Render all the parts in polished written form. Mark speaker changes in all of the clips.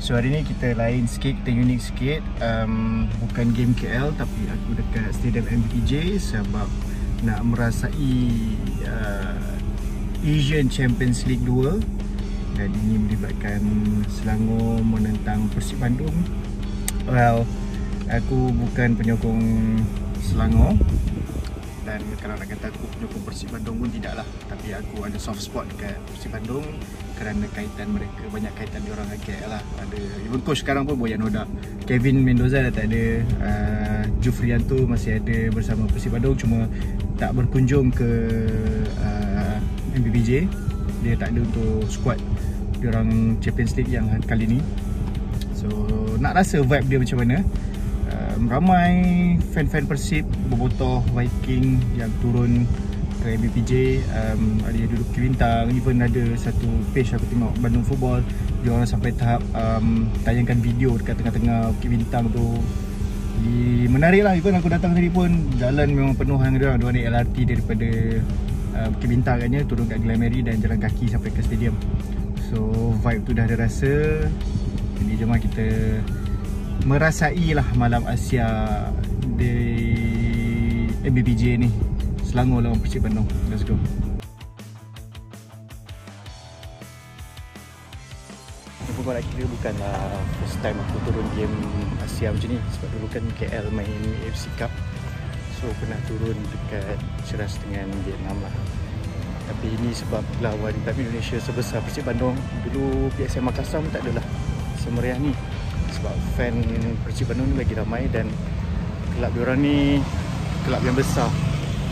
Speaker 1: So hari ni kita lain sikit, kita unik sikit. Bukan game KL tapi aku dekat Stadium MBPJ sebab nak merasai Asian Champions League 2. Dan ini melibatkan Selangor menentang Persib Bandung. Well, aku bukan penyokong Selangor. Dan kalau nak kata aku penyokong Persib Bandung pun tidaklah. Tapi aku ada soft spot dekat Persib Bandung kerana kaitan mereka, banyak kaitan diorang dengan KL lah. Ada, even coach sekarang pun Boyan Noda. Kevin Mendoza dah tak ada, Jufrianto masih ada bersama Persib Bandung, cuma tak berkunjung ke MBPJ. Dia tak ada untuk squad diorang Champions League yang kali ni. So nak rasa vibe dia macam mana. Ramai fan-fan Persib berbotoh Viking yang turun ke MBPJ. Ada yang duduk Bukit Bintang. Even ada satu page aku tengok, Bandung Football, dia orang sampai tahap tayangkan video dekat tengah-tengah Bukit Bintang tu. Menarik lah. Even aku datang tadi pun jalan memang penuh dengan dia orang. Dia naik LRT daripada Bukit Bintang katnya, turun kat Glameri dan jalan kaki sampai ke stadium. So vibe tu dah ada rasa. Jadi jom kita merasai lah malam Asia di MBPJ ni. Selangor lawan Persib Bandung. Let's go. Aku nak kira bukanlah first time aku turun game Asia macam ni. Sebab dulu kan KL main AFC Cup, so pernah turun dekat Ceras dengan Vietnam lah. Tapi ini sebab lawan tak Indonesia sebesar Persib Bandung. Dulu PSM Makassar pun tak adalah semeriah ni. Sebab fan Persib Bandung ni lagi ramai dan kelab diorang ni kelab yang besar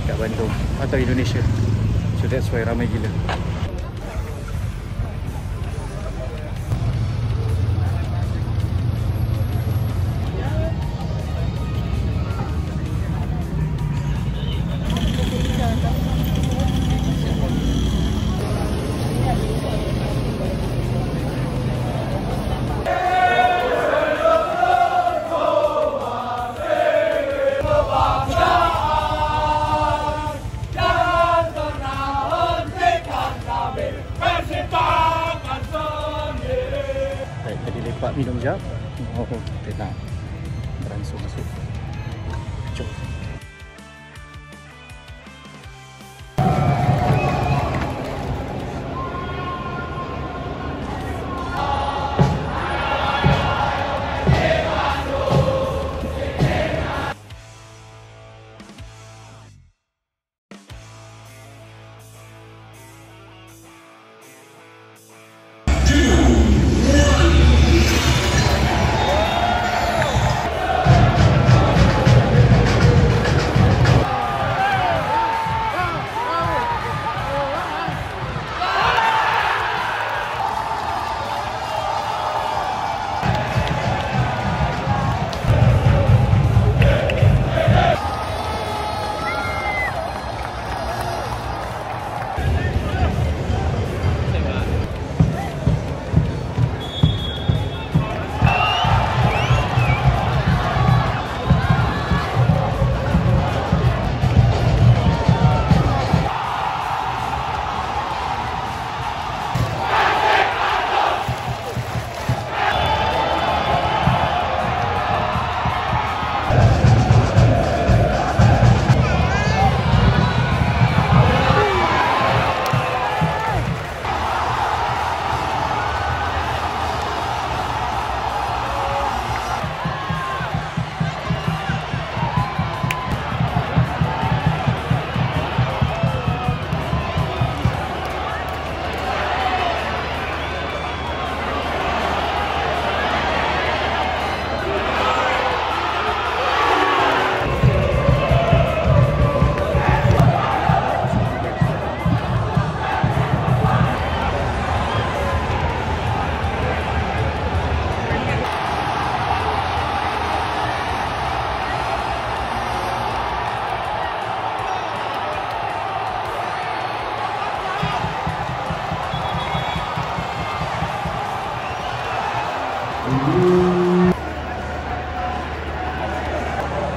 Speaker 1: kat Bandung atau Indonesia. So that's why ramai gila. Lepak minum jap. Kita nak beransur masuk. Jom.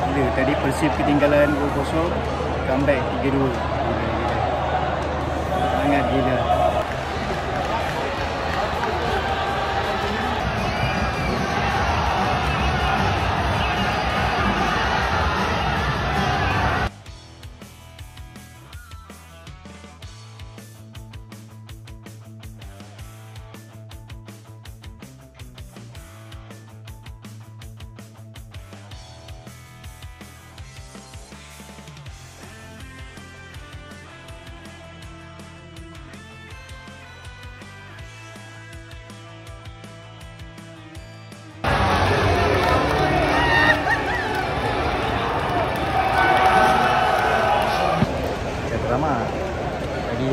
Speaker 1: Gila, tadi Persib ketinggalan 2-0, comeback 3-2. Sangat gila.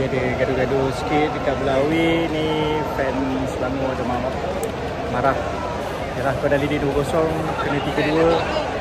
Speaker 1: ada gaduh-gaduh sikit dekat Belawi ni. Fan Selangor ada marah. Yalah, kau dah leading 2-0, kena 3-2.